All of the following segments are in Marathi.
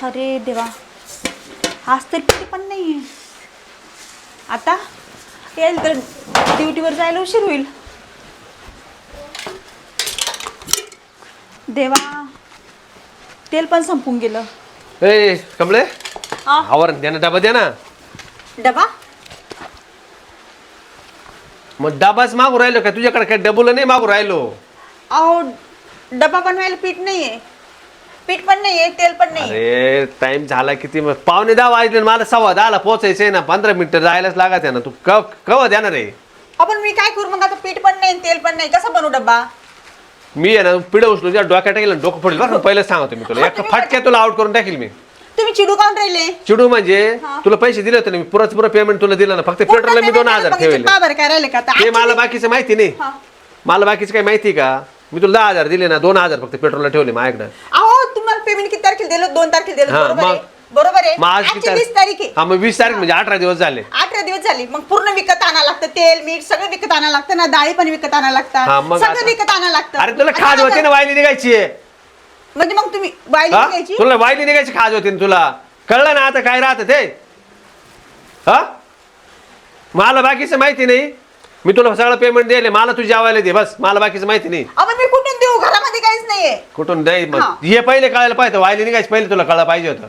अरे देवा, आज तर किती पण नाही आहे. आता येईल तर ड्युटीवर जायला उशीर होईल. देवा, तेल पण संपून गेलं. ए कमळे, हा, आवरण द्या ना, डबा द्या ना. डबा मग डबाच मागू राहिलो का तुझ्याकडे? काय डबल नाही मागू राहिलो. अहो, डबा बनवायला पीठ नाहीये, पीठ पण नाहीये, तेल पण नाही. अरे टाइम झाला किती? मग 9:15 वाजले, मला 10:15 पोहोचायचंय ना. 15 मिनिटं जायलाच लागत आहे ना. तू कव द्या ना रे. आपण मी काय करू मग आता? पीठ पण नाही, तेल पण नाही, कसं बनवू डब्बा? मी आहे ना पिढं उचलू तुझ्या डोक्यात टाकेल, डोकं फोडेल बरं. पहिलेच सांगतो मी तुला, एक फटक्यात तुला आउट करून टाकेल मी. तुम्ही चिडू काऊन राहिले? चिडू म्हणजे तुला पैसे दिले होते ना मी, पुरं पेमेंट तुला दिलं ना. फक्त पेट्रोलला मी 2000 ठेवले. काय राहिले का आता? ते मला बाकीचं माहिती नाही. मला बाकीचं काही माहिती का? मी तुला 10,000 दिले ना, 2000 फक्त पेट्रोलला ठेवले माझ्याकडे. अहो, तुम्हाला पेमेंट किती तारखेला दिलं? 2 तारखेला दिलं, हा, बरोबर मग? आहे, बरोबर आहे. मग आज आजची 20 तारीख आहे. हा, मग 20 तारीख म्हणजे 18 दिवस झाले. 18 दिवस झाली. मग पूर्ण विकत आणायला लागतं, तेल मीठ सगळं विकत आणायला लागतं ना, डाळी पण विकत आणायला हा, मग लागतात, सगळं आता- विकत आणायला लागतं. अरे तुला खाज होते ना, वायली निघायची आहे. म्हणजे मग तुम्ही वायली हा? घ्यायची? तुला वायली निघायची खाज होती ना. तुला कळलं ना आता काय राहतं ते? हा, मला बाकीचं माहिती नाही. मी तुला सगळं पेमेंट दिले, मला तू जेवायला दे बस. मला बाकीचं माहिती नाही. आपण मी कुठून देऊ? घरामध्ये काहीच नाहीये. कुठून नाही? हा. मग हे पहिले कळायला पाहिजे. वायली निघायची पहिले तुला कळलं पाहिजे होतं.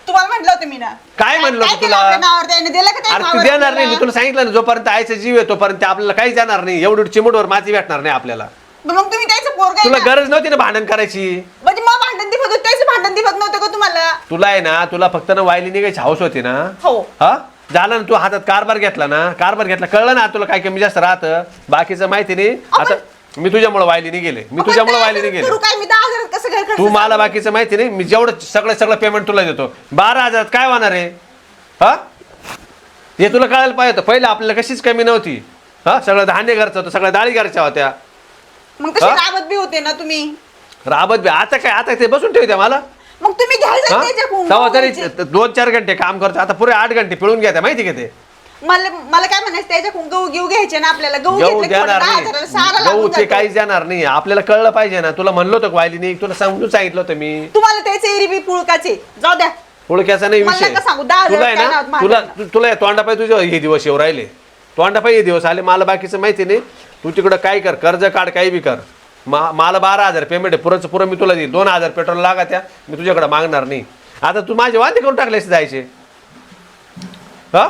तुम्हाला म्हटलं होतं मी ना. काय म्हणलं होतं केलं तुला? आपल्या नावावर त्याने? दिलं का त्या अरे तू नावावर देणार नाही. मी आपल्याला? तुला सांगितलं ना, जोपर्यंत आईचा जीव आहे तोपर्यंत आपल्याला काहीच जाणार नाही. एवढी चिमुटवर माती भेटणार नाही आपल्याला. मग तुम्ही त्याचं पोरगं तुला आहे ना? गरज नव्हती ना भांडण करायची. म्हणजे मग भांडण दिवत होतं, त्याचं भांडण दिवत नव्हतं का तुम्हाला? तुला आहे ना, तुला फक्त ना वायली निघायची हौस होती ना. हो. हा, झालं ना. तू हातात कारभार घेतला ना, कारभार घेतला, कळलं ना तुला काय कमी जास्त राहतं. बाकीचं माहिती नाही. आता मी तुझ्यामुळे वायली नाही गेले, मी तुझ्यामुळे वायली नाही गेले. करू काय? मी 10,000 कसं घर खर्च तू मला चालू? बाकीचं माहिती नाही. मी जेवढं सगळं पेमेंट तुला देतो. 12,000 काय होणार आहे? हा, हे तुला कळायला पाहिजे होतं. पहिलं आपल्याला कशीच कमी नव्हती. हा, सगळं धान्य घरचं होतं, सगळ्या डाळी घरच्या होत्या. मग कशी हा? राबत बी होते ना तुम्ही. राबत बी आता काय? आता ते बसून ठेवत्या मला. मग तुम्ही घ्यायचं त्याच्याकडून. तेव्हा तरी 2-4 घंटे काम करतो, आता पुरे 8 घंटे पिळून घ्या माहिती का ते? मला काय म्हणायचं, त्याच्याकडून गहू घेऊ घ्यायचे ना आपल्याला. गहू गहू घेतले की देणार 10,000 सारा नाही. लागून गहूचे जातो. काहीच देणार नाही. आपल्याला कळलं पाहिजे ना. तुला म्हणलो होतं वायली नाही, तुला समजून सांगितलं होतं मी. तुम्हाला त्याचे एरिबी पुळकाचे जाऊ द्या. ओळख्याचा नाही मला विषय. नका सांगू, 10,000 तुला आहे काय ना, नावात मारलं तुला तोंडापाय तुझे हे दिवस येऊ राहिले. तोंडापाय हे दिवस आले. मला बाकीचं माहिती नाही. तू तिकडं काय कर, कर्ज काढ, काही बी कर. मला 12,000 पेमेंट आहे. पुरं मी तुला देईल. 2,000 पेट्रोल लागा त्या, मी तुझ्याकडे मागणार नाही. आता तू माझे वादे करून टाकले जायचे. हा,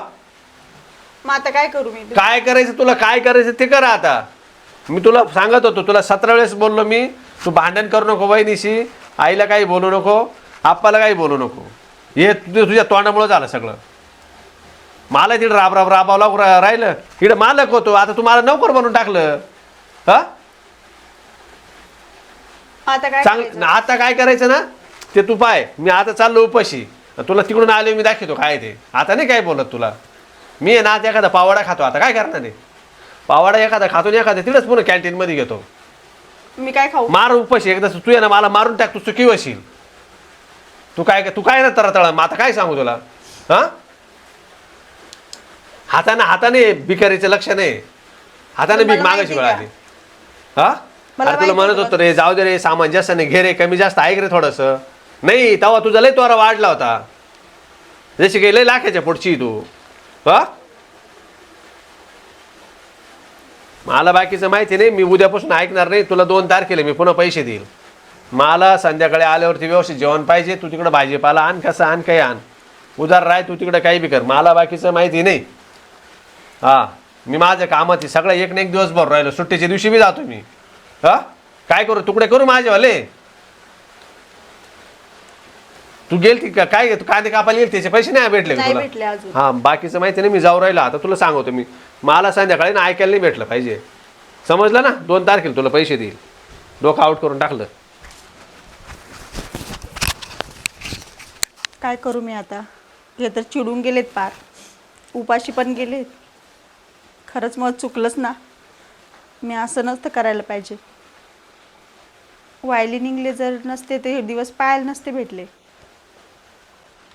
मग आता काय करू मी? काय करायचं तुला? काय करायचं ते करा आता. मी तुला सांगत होतो, तुला 17 वेळेस बोललो मी. तू भांडण करू नको वहिनीशी, आईला काही बोलू नको, आप्पाला काही बोलू नको. हे तुझ्या तोंडामुळे झालं सगळं. मला तिकडं राबावं राहिलं. इकडं मालक होतो, आता तू मला नोकर बनवून टाकलं. हा, आता काय सांग करायचं? आता काय करायचं ना ते तू पाय. मी आता चाललो उपाशी. तुला तिकडून आले मी दाखवतो काय ते. आता नाही काय बोलत तुला. मी आहे ना आता एखादा पावडा खातो. आता काय करणार आहे? पावडा एखादा खातो, एखादा तिथंच पुन्हा कॅन्टीनमध्ये घेतो. मी काय खाऊ? मार उपाशी एकदा. तू आहे ना मला मारून टाक, तू चुकी वशील. तू काय ना तळा. मग आता काय सांगू तुला? हा, हाताने भिकारीचं लक्ष नाही. हाताने भीक मागायची वेळ आली. हा, अरे तुला म्हणत होतो रे, जाऊ दे रे, सामान जास्त नाही घे रे, कमी जास्त ऐक रे थोडस. नाही तेव्हा तुझा लय तोरा वाढला होता. जशी काही लय लाखाच्या पुढची तू. हा, मला बाकीचं माहिती नाही. मी उद्यापासून ऐकणार नाही. तुला 2 तारखेला मी पुन्हा पैसे देईल. मला संध्याकाळी आल्यावरती व्यवस्थित जेवण पाहिजे. तू तिकडं भाजीपाला आण, कसं आण, काही आण, उधार राह. तू तिकडं काही बी कर. मला बाकीचं माहिती नाही. हा, मी माझ्या कामात सगळं एक ना एक दिवस भर राहिलो. सुट्टीच्या दिवशी बी जातो मी. हा, काय करू? तुकडे करू माझेवाले? तू गेलती का काय? तू कांदे कापायला गेल, त्याचे पैसे नाही भेटले का नाही तुला? भेटले अजून. हा, बाकीचं माहिती नाही. मी जाऊ राहिलो. आता तुला सांगतो मी, मला संध्याकाळी ना ऐकायला नाही भेटलं पाहिजे. समजलं ना? 2 तारखेला तुला पैसे देईल. डोकं आउट करून टाकलं. काय करू मी आता? हे तर चिडून गेलेत, पार उपाशी पण गेलेत. खरंच मग चुकलंच ना. मी असं नसतं करायला पाहिजे. वायली निघले जर नसते ते हे दिवस पाहायला नसते भेटले.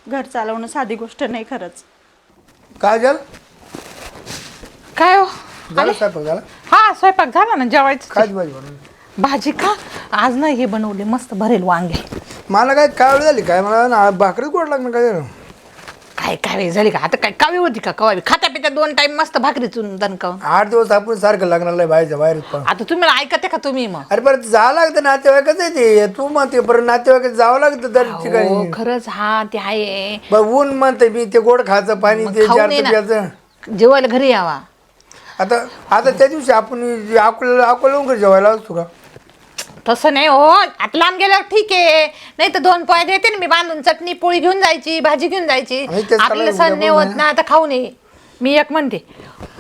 घर चालवणं साधी गोष्ट नाही खरंच. काय झालं? काय हो? झालं स्वयंपाक झाला? हा, स्वयंपाक झाला ना, जेवायचं. काय भाजी बनवली? भाजी का? आज ना हे बनवले मस्त भरेल वांगे. मला काय कावळ झाली काय मला ना भाकरीच गोड लागणार काय झालं काय काय वेळ झाली का आता काय कावी होती का कवावी खाता पिता 2 टाइम मस्त भाकरीतून दणकावून 8 दिवस आपण सारखं लागणार आहे बाहेरच्या बाहेर पण आता तुम्ही ऐकते का तुम्ही मग अरे बरं जावं लागतं नातेवाईकच आहे ते तू म्हणते बरं नातेवाईक जावं लागतं दर हो ठिकाणी खरंच हा ते आहे बरं ऊन म्हणते मी ते गोड खायचं पाणी ते खाऊ चार नये ना. प्यायचं जेवायला घरी यावा आता आता त्या दिवशी आपण अकोला जेवायला असतो का तसं नाही हो आता लांब गेल्यावर ठीक आहे नाही तर 2 पोळ्या देते ना मी बांधून चटणी पोळी घेऊन जायची भाजी घेऊन जायची आणि तेच आपल्याला करायला सण नाही उद्या होत ना आता खाऊ नये मी एक म्हणते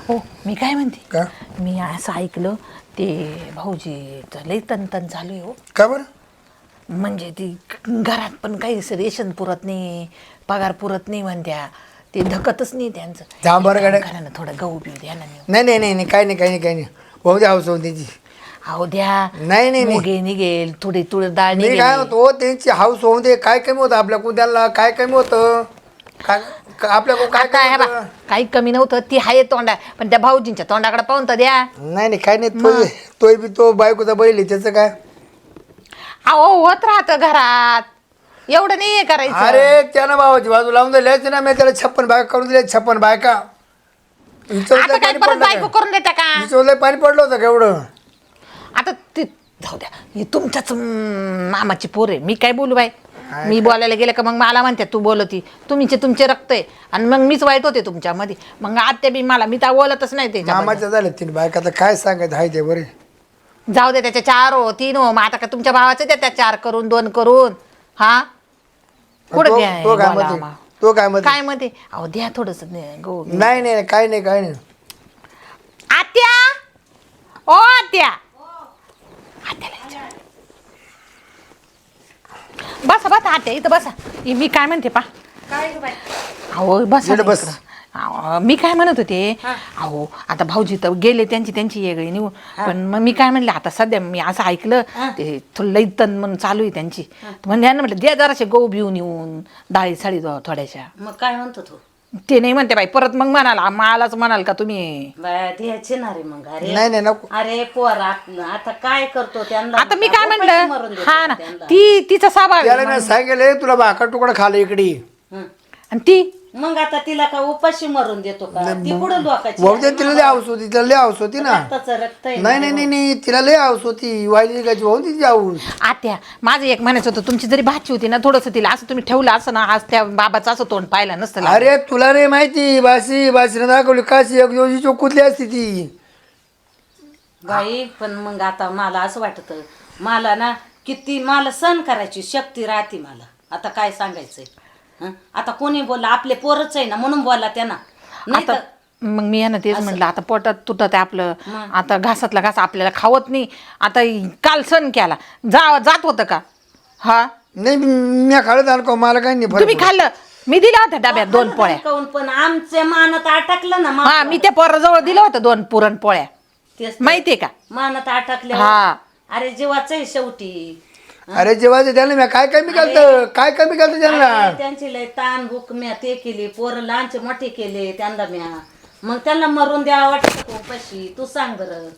हो मी काय म्हणते का मी असं ऐकलं ते भाऊजीचं लई तन चालू आहे हो का बरं म्हणजे ती घरात पण काही रेशन पुरत नाही पगार पुरत नाही म्हणत्या ते धकतच नाही त्यांचं जा बरं गाड्या. करा ना थोडं गहू बिऊ द्या ना नाही काही नाही भाऊ द्या हाऊस होऊन त्याची अहो द्या नाही मुगे निघेल थोडी तुळ डाळ मी निघेल काय होतो त्यांची हाऊस होऊन दे काय कमी होतं आपल्या कुद्याला काय कमी होतं काय आपल्या काय आता हे कमी बा, होतं काही कमी नव्हतं ती आहे तोंडा पण त्या भाऊजींच्या तोंडाकडे पाहून तर द्या नाही काय नाही तोय बी तो बायकोचा बैल आहे त्याचं काय अहो होत राहतं घरात एवढं नाही हे करायचं अरे त्यानं भावाची बाजू लावून दिली ना मी त्याला 56 बायका करून दिले 56 बायका आता काय परत बायको करून देता का हिच्यावर पाणी पडलं होतं का एवढं आता ते जाऊ द्या ही तुमच्याच मामाची पोर आहे मी काय बोलू बाई मी बोलायला गेलं का मग मला म्हणते तू बोलती तुमचे रक्त आहे आणि मग मीच वाईट होते तुमच्यामध्ये मग आत्या बी मला मी तर बोलतच नाही त्याच्या मामाच्या झाल्या 3 बायका आता काय सांगायचं हाय ते बरे जाऊ दे त्याच्या 4 हो 3 हो मग आता का तुमच्या भावाचं द्या त्या 4 करून 2 करून हा कुठं तो- द्या तो काय बोला म्हणते? आम्हा. तो काय म्हणते? काय मध्ये अहो द्या थोडस गो नाही काय नाही आत्या ओ आत्या आत्याला विचार. बसा आत्या इथं बसा मी काय म्हणते पा अहो बसा इकडे ना बस. इकडं. अहो, मी काय म्हणत होते अहो आता भाऊजी तर गेले त्यांची वेगळी निघून पण मग मी काय म्हणले आता सध्या मी असं ऐकलं ते थोडं लई तन म्हणून चालू आहे त्यांची म्हणजे यांना म्हटलं द्या जराशे गहू बिऊन येऊन डाळी साडी थोड्याशा मग काय म्हणतो तू ते नाही म्हणते बाई परत मग मलाच म्हणाल का तुम्ही बाया द्यायचे ना रे मग नाही नको अरे पोर आता काय करतो त्यांना आता मी काय उपाशी मरून म्हणलं देतो हा ना त्यांना. तिचा स्वभाव आहे. त्याला मी सांगितलं तुला भाकर तुकडा खाला इकडे हं. आणि ती मग आता तिला का उपाशी मरून देतो का ती कुठं लोकांची भाऊ तिला लय हाऊस होती तिला लय हाऊस होती ना रक्ताचं रक्त आहे ना. नाही तिला लय हाऊस होती वायली गायची भाऊ तिची हाऊस आत्या माझं एक म्हणायचं होतं तुमची जरी भाची होती ना थोडंसं तिला असं तुम्ही ठेवलं असं ना आज त्या बाबाचं असं तोंड पाहिलं नसतं लागलं. अरे तुला नाही माहिती बाशीने दाखवली काशी एक दिवशी चोकुतली असती ती बाई पण मग आता मला असं वाटत मला ना किती मला सहन करायची शक्ती राहते मला आता काय सांगायचंय हं? आता कोणी बोलला आपले पोरच आहे ना म्हणून बोला त्यांना नाही आता तर मग मी यांना तेच म्हटलं आता पोटात तुटत आहे आपलं आता घासातला घास आपल्याला खावत नाही आता काल सण केला जात होतं का हा नाही मी खाळत आलो मला काही नाही तुम्ही खाल्लं मी दिल्या होत्या डब्यात 2 पोळ्या काहून पण आमच्या मानात अटकलं ना हा मी त्या पोराजवळ दिलं होतं 2 पुरण पोळ्या तेच तर. माहितीये का मानात अटकले हा. अरे जीवाचं आहे शेवटी अरे जेव्हा त्याला मी काय कमी केलं त्यांना अरे, त्यांची लय ताण भूक म्या ते केली पोरं लहानचे मोठे केले त्यांना म्या मग त्यांना मरून द्यावं वाटत उपाशी तू सांग बरं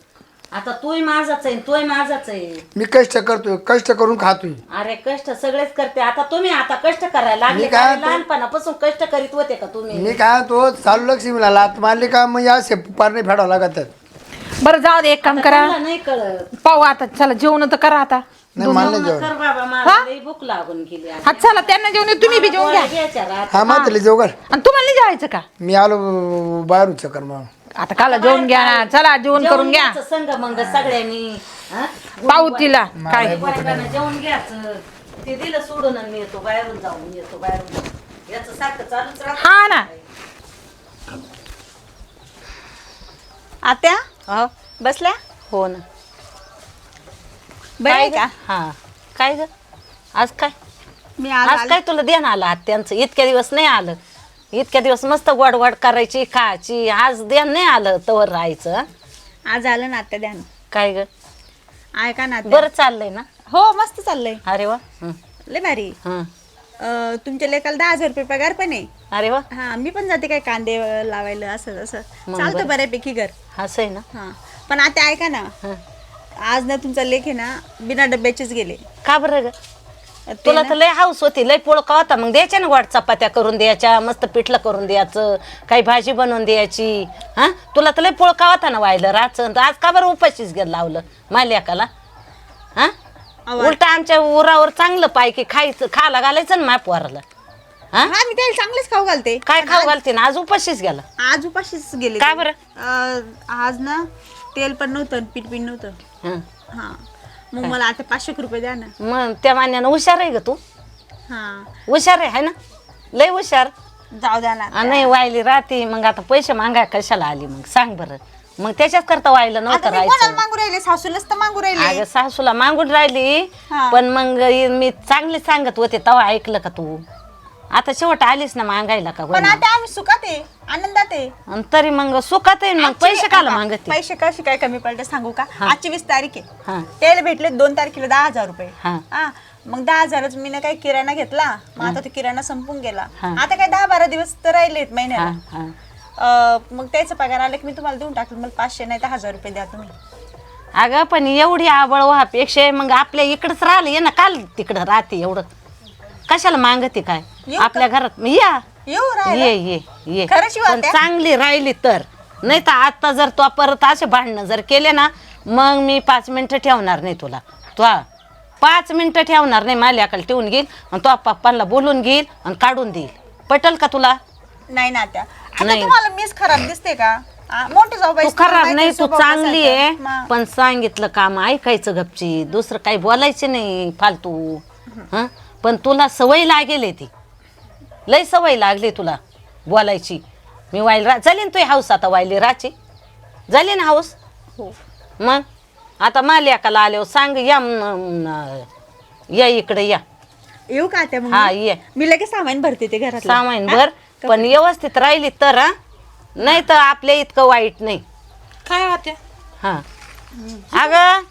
आता तूही माझाच आहे तोही माझाच आहे मी कष्ट करतोय कष्ट करून खातोय अरे कष्ट सगळेच करते आता तुम्ही आता कष्ट करायला लागले मी काय का? म्हणतो? लहानपणापासून कष्ट करीत होते का तुम्ही मी काय तो चालू लक्ष्मीला लात मारली का मग असे पारणे फेडावं लागत बरं जाऊ दे एक काम करा त्यांना नाही कळत पाहू आता चला जेवण तर करा आता नाही मला नाही जेवण जेवण कर बाबा मला लई भूक लागून गेली आता. हा चला त्यांना जेवण तुम्ही बी जेवून घ्या पोळ्या घ्यायच्या रात. हा मात्र जेवघर आणि तुम्हाला नाही जेवायचं का मी आलो बाहेरून चक्कर मग आता काला जेवण घ्या ना चला जेवण करून घ्या घ्यायचं संग मग सगळ्यांनी हं? पाहू तिला काय बायकांना जेवण घ्यायचं ते दिलं सोडून आणि मी येतो बाहेरून जाऊन याचं सारखं चालूच राहतं. हा ना आत्या बसल्या हो ना बरं आहे का हा काय ग आज काय मी आज काय तुला ध्यान आलं त्यांचं इतक्या दिवस नाही आलं इतक्या दिवस मस्त गोड गोड करायची खायची आज ध्यान नाही आलं तवर राहायचं आज आलं ना आत्या द्यान काय ग ऐका ना आत्या. बरं चाललंय ना हो मस्त चाललंय अरे वा लय भारी हं. तुमच्या लेकाला 10,000 रुपये पगार पण आहे अरे वा हा मी पण जाते काय कांदे लावायला असं असं मग चालतं बरं. बऱ्यापैकी घर असं आहे ना हा पण आता ऐका ना हं. आज ना तुमचा लेख आहे ना बिना डब्याचेच गेले का बरं ग तुला तर लय हाऊस होती, लय पोळका होता, मग द्यायच्या ना गोड चपात्या करून द्यायच्या, मस्त पिठलं करून द्यायचं, काही भाजी बनवून द्यायची. हा तुला तर लय पोळका होता ना व्हायला राचन, आज का बरं उपाशीच गेलं लावलं माल्याकाला? हा उलट आमच्या उरावर चांगलं पाय खायचं, खायला घालायचं ना माझ्या पोराला. हा हा मी त्याला चांगलेच खाऊ घालते. काय खाऊ घालते ना, आज उपाशीच गेला. आज उपाशीच गेले का ते. बरं? आज ना तेल पण नव्हतं, पीठ पण नव्हतं. हं. हा मग मला आता 500 रुपये द्या ना. मग त्या मान्यानं हुशार आहे ग तू, हा हुशार आहे ना, लय हुशार. जाऊ द्या ना. नाही वायली राहते, मग आता पैसे मागाय कशाला आली मग सांग बरं? मग त्याच्याच करता व्हायला आता नव्हतं मी कोणाला राहायचं. मागू राहिले? सासूलाच तर मागू राहिले. अगं सासूला मागून राहिली, हा. पण मग मी चांगले सांगत होते तेव्हा ऐकलं का तू? आता शेवट आलीस ना मागायला का पण होईना. आता आम्ही सुखात आहे, आनंदात आहे. आणि तरी मग सुखात आहे, मग पैसे काला मागते? पैसे कशी काय कमी पडले सांगू का? आजची 20 तारीख हा. आहे, त्याला भेटले 2 तारखेला 10,000 रुपये. हा. हा मग 10,000च मी ना काही किराणा घेतला, मग आता तो किराणा संपून गेला. हा. आता काय 10-12 दिवस तर राहिलेत हा, महिन्याला. हा. मग त्याचा पगार आला की मी तुम्हाला देऊन टाकलं. मला 500 नाही तर 1000 रुपये द्या तुम्ही. अगं पण एवढी आवड व्हापेक्षा मग आपल्या इकडंच राहिलं ये ना, काल तिकडं राहते एवढं कशाला मागते काय? येऊ का? आपल्या घरात या येऊ राहिला. ये खरंच शिवा पण त्या? चांगली राहिली तर. नाही तर आता जर तो परत असे भांडणं जर केले ना, मग मी 5 मिनिटं ठेवणार नाही तुला. तो 5 मिनिटं ठेवणार नाही, माल्याकडे ठेवून घेईल आणि तो पप्पांना बोलून घेईल आणि काढून देईल. पटल का तुला? नाही ना त्या. आता नाही. तुम्हाला मीच खराब दिसते का? मोठी जाऊ तू खराब नाही, तू चांगली आहे, पण सांगितलं काम ऐकायचं गपची, दुसरं काही बोलायचं नाही फालतू. हं पण तुला सवय लागेल ती, लय सवय लागली तुला बोलायची. मी वाईल झाली ना तुझी हाऊस, आता वायली राची झाली ना हाऊस. हो. मग आता माल्याकाला आल्यावर सांग या इकडे या. येऊ का त्या? हा मग ये, मी लगेच सामान भरते ते घरात. सामान भर, पण व्यवस्थित राहिली तर. हा नाही तर आपल्या इतकं वाईट नाही. काय होते? हा अगं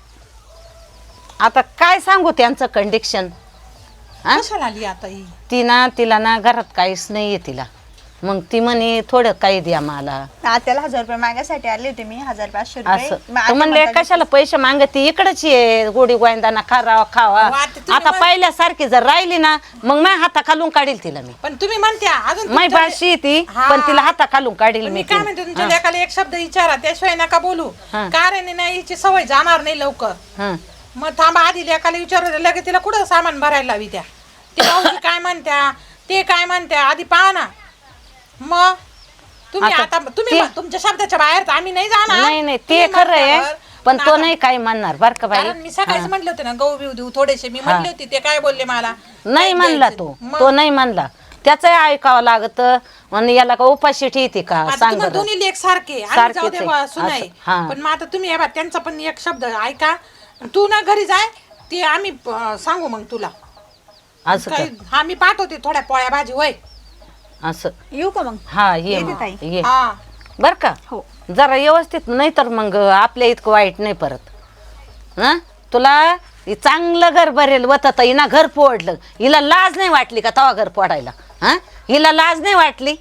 आता काय सांगू त्यांचं कंडिक्शन. कशाला आली आता ही? तिला ना घरात काहीच नाहीये तिला. मग ती म्हणे थोडं काही द्या मला त्याला 1000 रुपये मागायसाठी आले होते मी. 1500 असं. रुपये. मग तू आता म्हणले म्हणतात, कशाला पैसे मागती, इकडच ये गोडी गोविंदाना खावा खावा. आता तुम्ही आता पहिल्यासारखी जर राहिली ना, मग माझ्या हाता खालून काढील तिला मी. पण तुम्ही म्हणत्या अजून माई तुमच्या- भाषी आहे ती, हा. पण तिला हाता खालून काढील पण मी मी काय ती. म्हणते, तुमच्या लेकाला एक शब्द विचारा, त्याशिवाय नका बोलू. हा. कारण नाही हिची सवय जाणार नाही लवकर. हं. मग थांबा, आधी लेकाला विचारू, लगेच तिला कुठं सामान भरायला लावी त्या. ती भाऊजी काय म्हणत्या, ते काय म्हणत्या, आधी पहा ना. मग तुम्ही आता आता तुम्ही ते- तुमच्या शब्दाच्या बाहेर तर आम्ही नाही जाणार. नाही ते तुम्ही खरं आहे, म्हणल्यावर. पण तो आता- नाही काही म्हणणार बर का बाई. कारण मी सकाळीच म्हटले होते ना, गहू बिऊ देऊ थोडेसे, मी म्हणले होते, ते काय बोलले मला नाही म्हणला द्यायचं. तो मग तो नाही म्हणला. त्याचं ऐकावं लागत. आणि याला का उपाशी ठेवते का आता सांग तुम्हाला बरं. दोन्ही लेख सारखे आणि सारखेच जाऊ दे आहे. बा, सुनाई. असं, हा. पण मग आता तुम्ही हे बा, त्यांचा पण एक शब्द ऐका. तू ना घरी जाय, ते आम्ही सांगू मग तुला. असं काही कर. हा मी पाठवते थोड्या पोळ्या भाजी वय. असं येऊ का मग? हा ये येते मग, ताई. ये हा बर का. हो. जरा व्यवस्थित, नाही तर मग आपल्या इतकं वाईट नाही परत. हा तुला चांगलं घर भरेल वतत, हिना घर फोडलं, हिला लाज नाही वाटली का तवा घर फोडायला? हा हिला लाज नाही वाटली?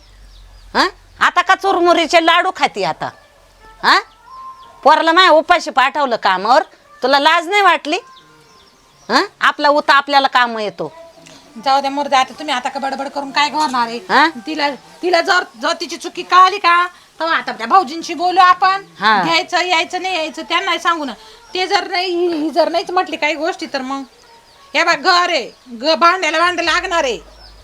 हा आता का चुरमुरीचे लाडू खाती आता? हा पोराला माय उपाशी पाठवलं कामावर, तुला लाज नाही वाटली? हा आपला उता आपल्याला काम येतो. जाऊ द्या मुर्दा, आता तुम्ही आता का बडबड करून काय करणार हा? आहे? तिला तिला जर जर तिची चुकी कळाली का, तर आता त्या भाऊजींशी बोलू आपण. हा. घ्यायचं यायचं नाही यायचं त्यांना सांगू ना. ते जर नाही ही जर नाहीच म्हटली काही गोष्टी, तर मग हे बा घर आहे, भांड्याला भांड लागणार आहे.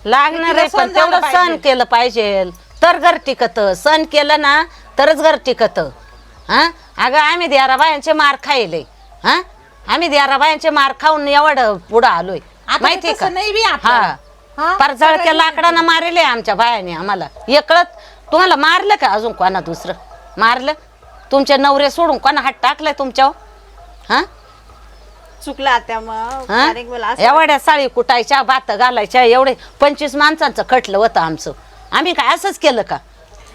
लागणार आहे, तिला पण सण झालं तेवढं सण पाहिजे. केलं पाहिजे तर घर टिकत. सण केलं ना तरच घर टिकत. हा अगं आम्ही देराबायांचे मार खायले. हा आम्ही देराबायांचे मार खाऊन एवढं पुढं आलोय, आता माहितीये तसं का? नाही बी आपलं. हा? हा परजळक्या लाकडानं मारले आमच्या बायाने आम्हाला. एकळत तुम्हाला मारलं का अजून कोणा दुसरं मारलं? तुमचे नवरे सोडून कोणा हात टाकलाय तुमच्यावर? हा चुकलं आता मग. हा? अरे मला असं एवढ्या साळी कुटायच्या, भात घालायच्या, एवढे 25 माणसांचं खटलं होतं आमचं. आम्ही काय असंच केलं का?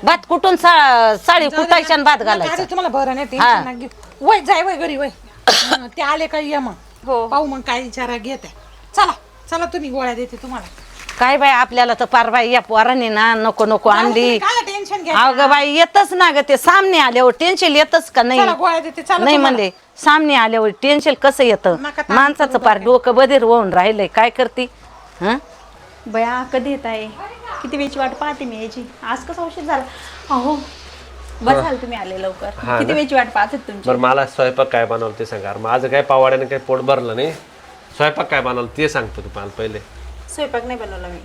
भात कुठून साळी कुटायच्या आणि भात घालायचा? अरे तुम्हाला बरं नाही, हा. टेन्शन नका घेऊ. वय जाय वय घरी वय. ते आले का ये मग हो. पाहू मग काय विचारा घेत आहे. चला चला, तुम्ही गोळ्या देते तुम्हाला. काय बाई आपल्याला तर पार बाई या पोराने ना नको नको आणली टेन्शन घ्या अगं बाई येतच ना ग ते सामने आल्यावर टेन्शन येतच का नाही चला, गोळ्या देते, चला नाही तुम्हाला. म्हणले सामने आल्यावर टेन्शन कसं येतं नका ताण माणसाचं पार डोकं बधीर होऊन राहिलंय काय करते हं बया कधी येत आहे किती वेळची वाट पाहते मी याची आज कसा उशीर झाला अहो बस झालं तुम्ही आले लवकर हा किती ना? वेळची वाट पाहते तुमची बरं मला स्वयंपाक काय बनवलं ते सांगा माझं काय पावाड्याने काही पोट भरलं नाही स्वयंपाक काय बनवलं ते सांगतो तू मला पहिले स्वयंपाक नाही बनवला मी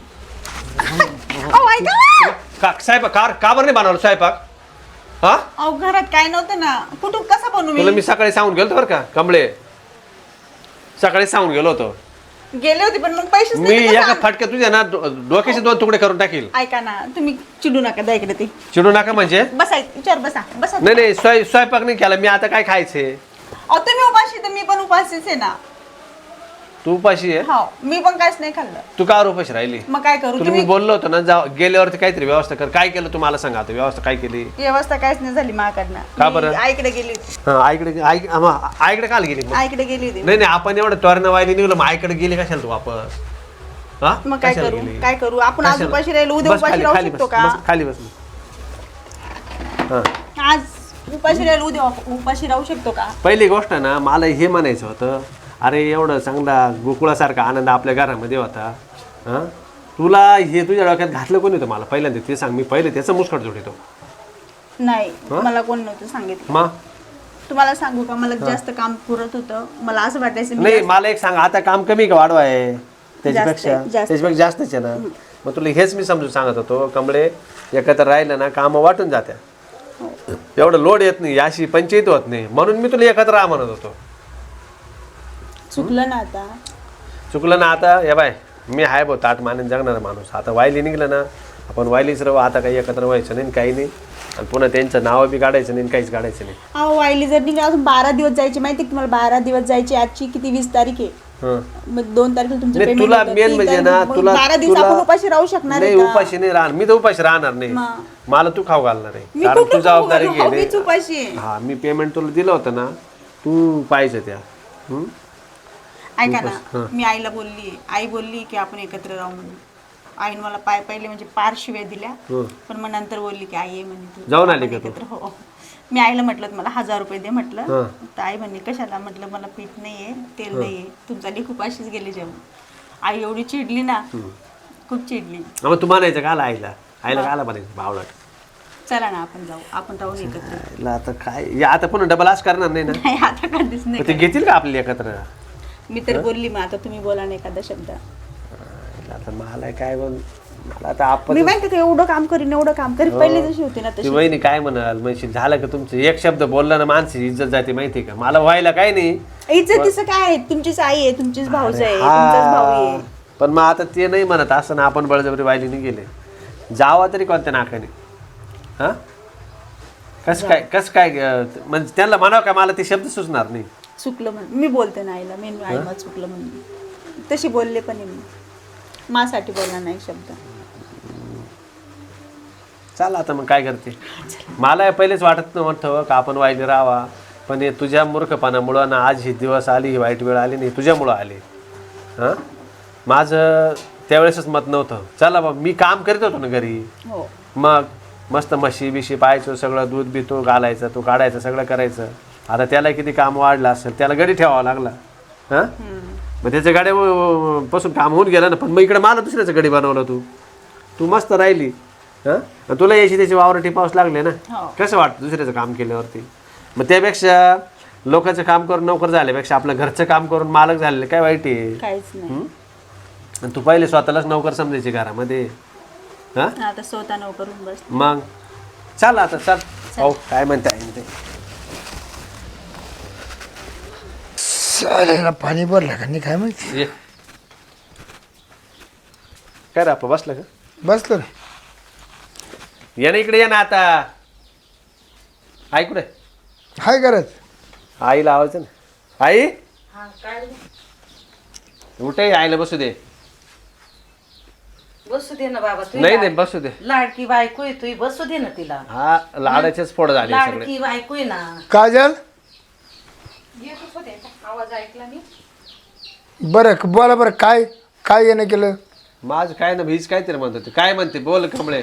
का स्वयंपाक का बरं नाही बनवलं स्वयंपाक हा अहो घरात काय नव्हतं ना कुठून कसा बनवू तुला मी मी सकाळी सांगून गेलो बरं का कमळे सकाळी सांगून गेलो होतो गेले होते पण मग पैसेच मी नाही तर एका कसं फटक्यात तुझ्या ना डोक्याचे 2 तुकडे करून टाकील ऐका ना तुम्ही चिडू नका द्या इकडे ते चिडू नका म्हणजे बसा विचार बसा बसा नाही नाही स्वयंपाक नाही केला मी आता काय खायचे अहो तुम्ही उपाशी तर मी पण उपाशीच आहे ना तू उपाशी आहे हो मी पण काहीच नाही खाल्लं तू का उपाशी राहिली मग काय करू तुला मी तुम्ही बोललो होतो ना गेल्यावरती काहीतरी व्यवस्था कर काय केलं तू मला सांगा आता व्यवस्था काय केली व्यवस्था काहीच नाही झाली का माझ्याकडनं बरं? मी आईकडे गेली होती हा आईकडे काल गेली मग आईकडे गेली होती नाही नाही आपण एवढं त्वरण वाहिली निघलो मग आईकडे गेली कशाला तू वापस हा मग काय कशाला करू गेली? काय करू आपण आज कशाला? उपाशी राहिलो उद्या बस उपाशी खाली, राहू खाली शकतो बस, का बस, खाली बस हा आज उपाशी राहिलो उद्या उपाशी राहू शकतो का पहिली गोष्ट ना मला हे म्हणायचं होतं अरे एवढं चांगला गोकुळासारखा आनंद आपल्या घरामध्ये होता हां तुला हे तुझ्या डोक्यात घातलं कोणी होतं मला पहिल्यांदा ते सांग मी पहिले त्याचं मुस्कट जोडतो नाही मला कोण नव्हतं सांगितलं मग तुम्हाला सांगू का मला जास्त काम पुरत होतं मला असं वाटायचं मी नाही मला एक सांग आता काम कमी का वाढवा आहे त्याच्यापेक्षा जास्त. त्याच्यापेक्षा जास्तच आहे ना मग तुला हेच मी समजून सांगत होतो कमळे एकत्र राहिलं ना कामं वाटून जात्या एवढं लोड येत नाही अशी पंचायत होत नाही म्हणून मी तुला एकत्र राहा म्हणत होतो चुकलं ना आता चुकलं ना आता या बाय मी आहे भाऊ ताट मानेन जगणारा माणूस आता वायली निघलं ना आपण वायलीच राहू आता काही एकत्र व्हायचं नाही काही नाही आणि पुन्हा त्यांचं नाव बी काढायचं नाही काहीच काढायचं नाही अहो वाईली जर निघा अजून 12 दिवस जायचे माहिती तुम्हाला 12 दिवस जायचे आजची किती 20 तारीख आहे हं. मग 2 तारखेला तुमचं नाही, पेमेंट तुला मेन म्हणजे ना तुला 12 दिवस आपण उपाशी राहू शकणार नाही आहे का उपाशी नाही राहणार मी तर उपाशी राहणार नाही मग. मला तू खाऊ घालणार आहे मी कारण कुठं तू जबाबदारी खाऊ घालू? घे मीच उपाशी आहे. हा मी पेमेंट तुला दिलं होतं ना तू पाहिजे त्या हं? ऐका ना मी आईला बोलली आई बोलली की आपण एकत्र राहू म्हणून आईने मला पहिले म्हणजे पार शिव्या दिल्या पण मग नंतर बोलली की आई आहे म्हणे तू जाऊन आली आपण का तू? एकत्र हो मी आईला म्हटलं मला 1000 रुपये दे म्हटलं हं. तर आई म्हणली कशाला म्हटलं मला पीठ नाहीये तेल नाहीये तुमचा लेख उपाशीच गेले जेवण आई एवढी चिडली ना खूप चिडली मग तू म्हणायचं का आईला आईला काला म्हणायचं भावलाट चला ना आपण जाऊ आपण राहून एकत्र आईला आता काय या आता पुन्हा डबल आस करणार नाही ना नाही आता कधीच मग ते नाही घेतील का आपल्याला एकत्र मी तर बोलली मग आता तुम्ही बोला ना एखादा शब्द आईला आता मला काय बोल मला आता आपण मी माहिती का एवढं काम करीन एवढं काम करीन पहिले जशी होती ना ती तशी वहिनी काय म्हणाल म्हणजे झालं का तुमचं एक शब्द बोलला ना माणसाची इज्जत जाते माहिती का मला व्हायला काय नाही इज्जतीचं काय आहे तुमचीच आई आहे तुमचीच भाऊच आहे हा. तुमचाच भाऊ आहे पण मग आता ते नाही म्हणत असं ना आपण बळजबरी वाहिलीने गेले जावा तरी कोणत्या नाकाने हा कसं काय म्हणजे त्यांना म्हणावं का मला ते शब्द सुचणार नाही चुकलं म्हणून मी बोलते ना आईला मी आई मग चुकलं म्हणून तशी बोलले पण आहे मी माझ्यासाठी बोलला नाही शब्द चला आता मग काय करते मला पहिलेच वाटत नव्हतं का आपण वाहिली राहावा पण हे तुझ्या मूर्खपणामुळं ना आज ही दिवस आली ही वाईट वेळ आली नाही तुझ्यामुळं आली हां माझं त्यावेळेसच मत नव्हतं चला बा मी काम करीत होतो ना घरी हो मग मस्त म्हशी बिशी पाहायचो सगळं दूध बी तो घालायचं तो काढायचं सगळं करायचं आता त्याला किती काम वाढलं असेल त्याला गडी ठेवावा लागला हां मग त्याच्या गाड्या पासून काम होऊन गेलं ना पण मग इकडे मला दुसऱ्याचं गडी बनवलं तू मस्त राहिली हां तुला यायची त्याची वावर टिपावच लागले ना हो. कसं वाटतं दुसऱ्याचं काम केल्यावरती मग त्यापेक्षा लोकांचं काम करून नोकर झाल्यापेक्षा आपलं घरचं काम करून मालक झालेलं काय वाईट आहे काहीच नाही आणि तू पहिले स्वतःलाच नोकर समजायची घरामध्ये हां आता स्वतः नोकरून बस मग चल आता चल हो काय म्हणते आहे ते चालेल ना पाणी भरलं का नाही काय माहिती ये काय रे आपण बसलं का बसलो ना ये ना इकडे ये ना आता आई कुठे हाय करत आईला आवाज आहे ना आई उठे आईला बसू दे बसू दे ना बाबा तू नाही नाही बसू दे लाडकी बायको आहे तुही बसू दे ना तिला हा लाडाचेच फोड झाले सगळे लाडकी बायको आहे ना काजल आवाज ऐकला मी बरं बोला बरं काय काय येणं केलं माझं काय ना हीच काहीतरी म्हणत होती. काय म्हणते बोल कमळे.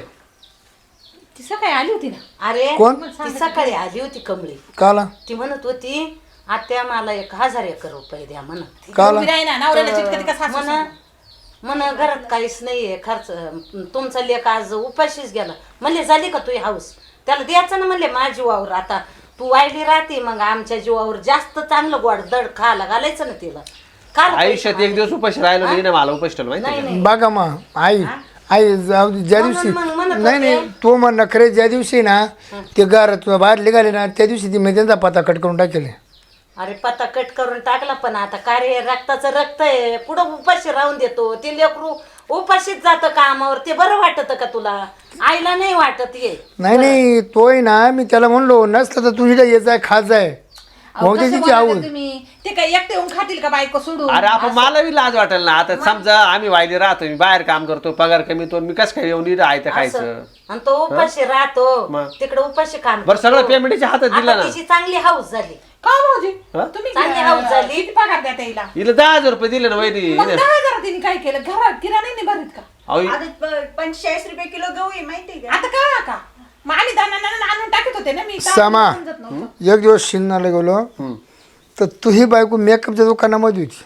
ती सकाळी आली होती ना. अरे कोण? ती सकाळी आली होती कमळी. काला ती म्हणत होती आत्या मला 1000 एकर रुपये द्या म्हणत. काला उभी राही ना, नवऱ्याला चिटकती का सासू म्हणा घरात काहीच नाहीये खर्च. तुमचा लेक आज उपाशीच गेला. म्हणले झाली का तुझी हाऊस? त्याला द्यायचं ना म्हणले माझ्या जीवावर. आता तू वायली राहते मग आमच्या जीवावर जास्त चांगलं गोड दड खायला घालायचं ना तिला. काल आयुष्यात एक दिवस उपाशी राहिलो नाही ना मला उपाशी ठेवलं माहिती नाही का? नाही बघा मग आई आई जाऊ दे, ज्या दिवशी मग म्हणत नाही नाही होते. तो म्हण खरे ज्या दिवशी ना ते घरात बाहेर निघाले ना त्या दिवशी ती मी त्यांचा पत्ता कट करून टाकेले. अरे पत्ता कट करून टाकला पण आता काय रे रक्ताचं रक्त आहे पुढं उपाशी राहून देतो. ते लेकरू उपाशीच जातं कामावर. ते बरं वाटत का तुला? आईला नाही वाटत ये. नाही नाही तोय ना मी त्याला म्हणलो नसतं तर तू इकडे यायचं खात जाय भाऊ त्याची आवड. तुम्ही ते काय एकटे येऊन खातील का बायको सोडून? अरे आपण मला बी लाज वाटेल ना. आता समजा आम्ही वायली राहतो मी बाहेर काम करतो पगार कमी तो मी कसं काय येऊन इथं आहे खायचं. आणि तो उपाशी राहतो मग? तिकडे उपाशी काम बरं सगळं करतो. पेमेंटच्या हातात दिलं आता ना. तिची चांगली हाऊस झाली. का भाऊजी हा? तुम्ही चांगली हाऊस झाली. किती पगार द्या त्याला? हिला 10,000 रुपये दिले ना वहिनी. मग 10,000 तिने काय केलं? घरात किराणा नाही भरीत का? अहो, आता 45 रुपये किलो गहू आहे माहिती का? आता का मग आम्ही दाना आणून टाकत होते ना. मी का सामा समजत नव्हतं. एक दिवस शिन्नाला गेलो तर तुही बायको मेकअपच्या दुकानामध्ये होती.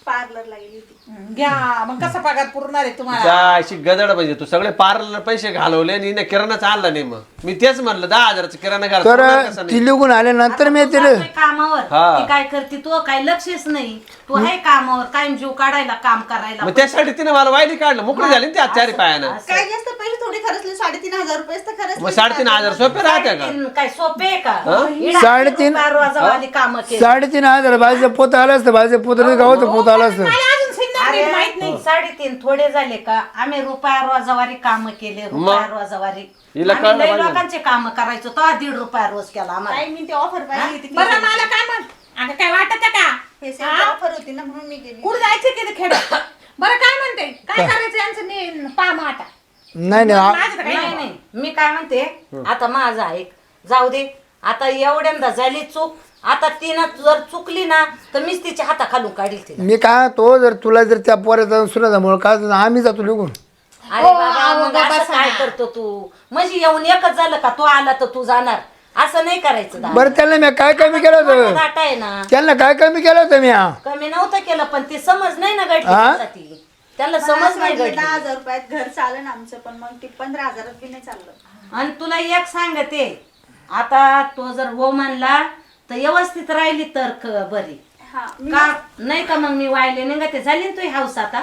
पार्लरला गेली होती. घ्या मग कसा पगार पुरणार आहे तुम्हाला? त्या अशी गदड पाहिजे तू सगळे पार्लर पैसे घालवले आणि हिने किराणाच आणला नाही. मग मी तेच म्हणलं 10,000चं किराणा घाल तर कसं नाही. ती निघून आल्यानंतर मी तू तिला जातोय कामावर हा. ती काय करते तो काय लक्षच नाही. तू आहे कामावर कायम जीव काढायला काम करायला. मग त्यासाठी तिने मला वायली काढलं मोकळी झाली ना त्या चारी पायानं. काय जास्त पैसे थोडे खर्चले 3,500 रुपये तर खरंच मग 3,500 सोपे राहते का? काय सोपे आहे का? 3,500 काम केलं. 3,500 भाजीचं पोत आलं असतं भाजीचं पोत गावाचं पोत आलं असतं. मला अजून सिग्नल अरे माहित नाही. 3.5 थोडे झाले का? आम्ही रुपया रोजवारी काम केले. रुपया रोजवारी हिला आम्ही कळलं लई पाहिजे. लोकांचे काम करायचो तो 1.5 रुपया रोज केला आम्हाला. काय मी ते ऑफर पाहिली होती. बरं मला काय म्हण आता काय वाटत का? हे सेलची ऑफर होती ना म्हणून मी गेली. कुठं जायचं की खेळ? बरं काय म्हणते काय करायचं यांचं पाम आता? नाही नाही माझं तर काही नाही नाही. नाही मी काय म्हणते आता माझं ऐक जाऊ दे. आता एवढ्यांदा झाली चूक. आता तिनं जर चुकली ना तर मीच तिच्या हाताखालून काढील तिला. मी काय तो जर तुला जर त्या पोऱ्याचा सुनाचा काय आम्ही जातो निघून. अरे बाबा मग असं काय करतो तू? म्हणजे येऊन एकच झालं का? तू आला तर तू जाणार असं नाही करायचं दादा. बरं त्यांना मी काय कमी केलं होतं? दाटा आहे ना. त्यांना काय कमी केलं होतं मी कमी नव्हतं केलं पण ती समज नाही ना घडली हा? त्यासाठी. त्याला समज नाही घडली. 10,000 रुपयात घर चालेल ना आमचं पण मग ते 15,000 बी नाही चाललं. आणि तुला एक सांगते आता तो जर हो म्हणला तर व्यवस्थित राहिली तर बरी. हा का नाही का मग मी वायले नाही का? ते झाली ना तुझी हाऊस आता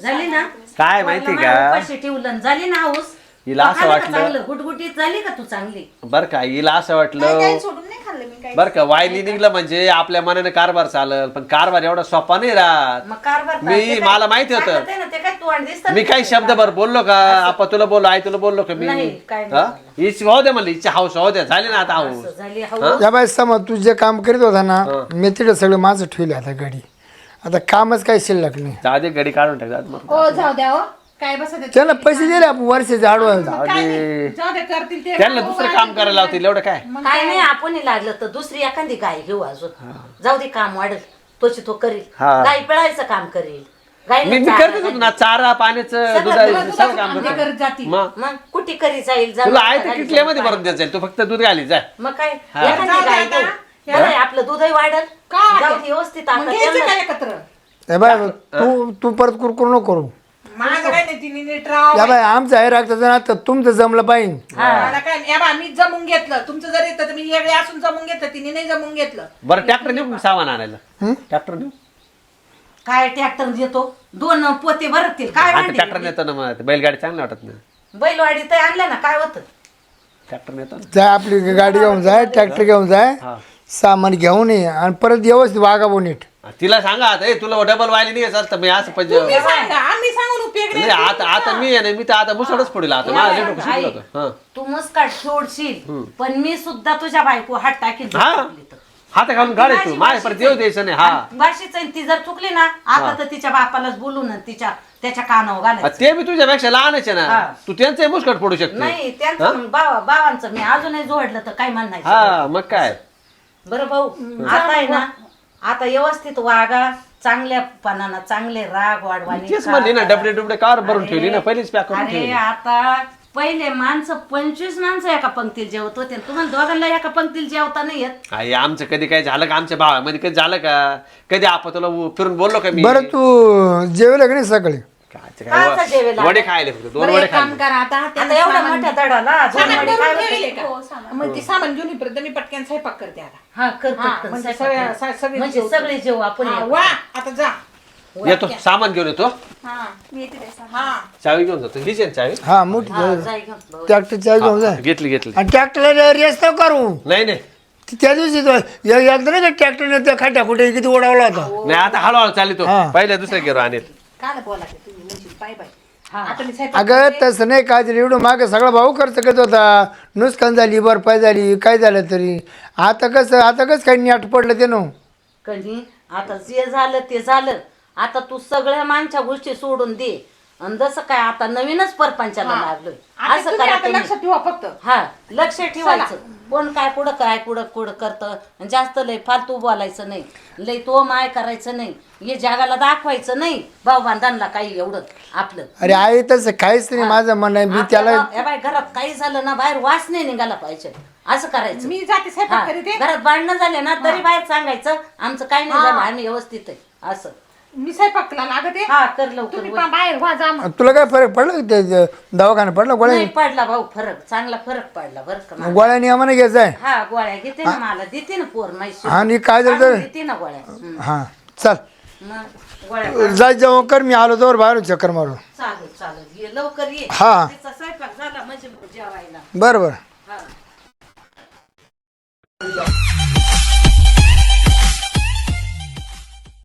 झाली ना? काय माहिती मला का? उपाशी ठेवलं आणि झाली ना हाऊस. हिला असं खाल्लं का वाटलं- चांगलं गुटगुटीत झाली का तू चांगली? बरं का हिला असं काय वाटलं सोडून नाही खाल्लं मी काय. बरं का वायली निघलं म्हणजे आपल्या मनाने कारभार चालल पण कारभार एवढा सोपा नाही राहत. मग कारभार मी- ते काय- मला माहिती होतं. सांगत आहे ना, ते काय तोंड दिसतं मी काही शब्दभर बोललो का? आपण तुला बोललो आई तुला बोललो का मी? नाही, काय नाही हा? हिची होऊ दे म्हणलं हिची हाऊस होऊ द्या झाली ना आता हाऊस. असं झाली हाऊस. या बाय समज तू जे काम करीत होता ना मी तिथे सगळं माझं ठेवलं आता गाडी. आता कामच काही शिल्लक नाही. जाऊ दे गडी काढून टाक जाऊ दे मग. हो जाऊ द्या हो काय बसत आहे? त्याला पैसे दिले आपण वर्षाचे आडवा. जाऊ काय दे. नाही. जाऊ दे करतील ते. त्यांना दुसरं काम करायला लावतील एवढं काय? काय नाही आपण लागलं तर दुसरी एखादी गाय घेऊ अजून. जाऊ दे काम वाढल तोची तो करील. हा. गाय पिळायचं काम करेल. मी करतच होतो ना चारा पाण्याचं दुधाचं सगळं काम म्हणजे करतो. करत जाती. मग मग कुठे करी जाईल तुला आहे ते किटल्यामध्ये भरून द्यायचं तू फक्त दूध घाली जाय. मग काय हा. एखादी जाऊ दे गाय आता. घेऊ. नाही, आपलं दूधही वाढल. का? जाऊ दे व्यवस्थित मग आता घ्यायचं त्यांना- काय एकत्र? हे बाय तू परत कुरकुर नको करू. माझं काय नाही तिने नीट राहावं. या बाय आमचं आहे राखतं ना तर तुमचं जमलं पाहिजे. मला काय नाही. या बा, मी जमून घेतलं तुमचं जर येतं तर मी वेगळे असून जमून घेतलं तिने नाही जमून घेतलं. बरं ट्रॅक्टर नेऊ सामान आणायला. ट्रॅक्टर नेऊ काय ट्रॅक्टर देतो 2 पोते भरतील काय आता भांडी? ट्रॅक्टर नेतो ना मग बैलगाडी चांगली वाटत नाही. बैलवाडी तर आणलं ना काय होतं? ट्रॅक्टर नेतो ना. जाय आपली गाडी घेऊन जाय ट्रॅक्टर घेऊन जाय हा. सामान घेऊन ये आणि परत व्यवस्थित वागावं नीट. तिला सांगा आता "ए, तुला डबल वायली नाही असतं मी असं पाहिजे तुम्ही सांगा आम्ही सांगून उपयोग नाही नाही. आता मी आहे ना मी तर आता मुसळच पडेल आता माझं लेकरं कसं आई, होतं. हा. तू मुस्काट सोडशील पण मी सुद्धा तुझ्या बायको हात टाकील जर हा चुकली तर. हात घालून काढे तू माझी माझ्या परत येऊ भाषीच द्यायचं नाही. हा भाषेच ती जर चुकली ना आता तर तिच्या बापालाच बोलून त्याच्या कानावर घालायचं. ते मी तुझ्यापेक्षा लहानच आहे ना हा. तू त्यांचं मुस्कट पडू शकते. नाही त्यांचं मग बाबांचं मी अजूनही जोडलं तर काय म्हणायचं? हा मग काय बरं भाऊ आता आहे ना आता व्यवस्थित वागा, चांगल्यापणानं चांगले राग वाढवानी तेच म्हणली ना, डबडे डुबडे कार भरून ठेवली ना, पहिलीच पॅक करून अरे ठेवली. आता पहिले माणसं 25 माणसं एका पंक्तीला जेवत होते, तुम्हाला दोघांना एका पंक्तीला जेवता नाही येत. आई आमचं कधी काय झालं का, आमच्या भावामध्ये कधी झालं का, कधी आपण तुला फिरून बोललो का मी? बरं तू जेवलं का नाही सकाळी? कायचं कायचं काय जेवेला? वडे खायले फक्त, 2 बरं, वडे एक काम खायले. करा आता आता एवढ्या मोठ्या दडाला दोन सामान वडे भरून काय ठेवले होते? का? मग ती सामान घेऊन येईपर्यंत मी पटकन स्वयंपाक करते आता. हा कर हा, पटकन म्हणजे स्वयंपाक सगळे- कर. सगळे म्हणजे जेवू. सगळे जेवू आपण हा, एक. वा आता जा. येतो, सामान घेऊन येतो, हा मी येते ते सांग. हा चावी घेऊन जातो. हीच आहे ना चावी? हा मोठी हा, जाय घेऊन भाऊ. ट्रॅक्टरच्या घेऊन जाय. घेतली आणि ट्रॅक्टरला रेस न करू. नाही नाही त्या दिवशी एकदा नाही का ट्रॅक्टरने त्या खाट्या कुठे किती ओढावला होता. नाही, आता हळूहळू चालितो, हा. पहिल्या दुसऱ्या गेलो आणेल. काय बोला ते तुम्ही म्हणजे बाय बाय. हा. आता मी स्वयंपाक अगं तसं नाही काय तरी एवढं मागे सगळा भाऊ खर्च करत होता. नुकसान झाली, भरपाई झाली, काय झालं तरी. आता कसं काही नेट पडलं ते नो. कधी आता जे झालं ते झालं. आता तू सगळ्या माणच्या गोष्टी सोडून दे, आणि जसं काय आता नवीनच परपंचाला लागलोय आता असं तुम्ही करा आता तुम्ही. लक्षात ठेवा फक्त. हा लक्ष ठेवायचं. कोण काय कुठं करतं, जास्त लय फालतू बोलायचं नाही, लय तो माय करायचं नाही, हे जगाला दाखवायचं नाही भाऊ बांधांना काही एवढं आपलं. अरे आई तसं काहीच नाही माझं म्हणणं आहे. मी त्याला आपल्याला- बाई घरात काही झालं ना, बाहेर वास नाही निघाला पाहिजे, असं करायचं. मी जाते हा, स्वयंपाक करीते. घरात भांडणं झाले ना तरी बाहेर सांगायचं आमचं काही नाही झालं, आम्ही व्यवस्थित आहे असं. मी स्वयंपाकला लागते. हा कर लवकर तुम्ही वर. बाहेर वा जा मग. तुला काय फरक पडला का ते दवाखाना पडला गोळ्या? नाही पडला भाऊ फरक, चांगला फरक पडला बरं का मला. गोळ्या नियमाने घ्यायचा आहे. हा गोळ्या घेते ना, मला देते ना पोर माहिती आणि काय झालं तर देते ना गोळ्या. हा चल मग गोळ्या जाय जेवण कर. मी आलो तर बाहेर चक्कर मारून. चालेल ये लवकर ये. हा. तिचा स्वयंपाक झाला म्हणजे जेवायला. बरं बरं. हा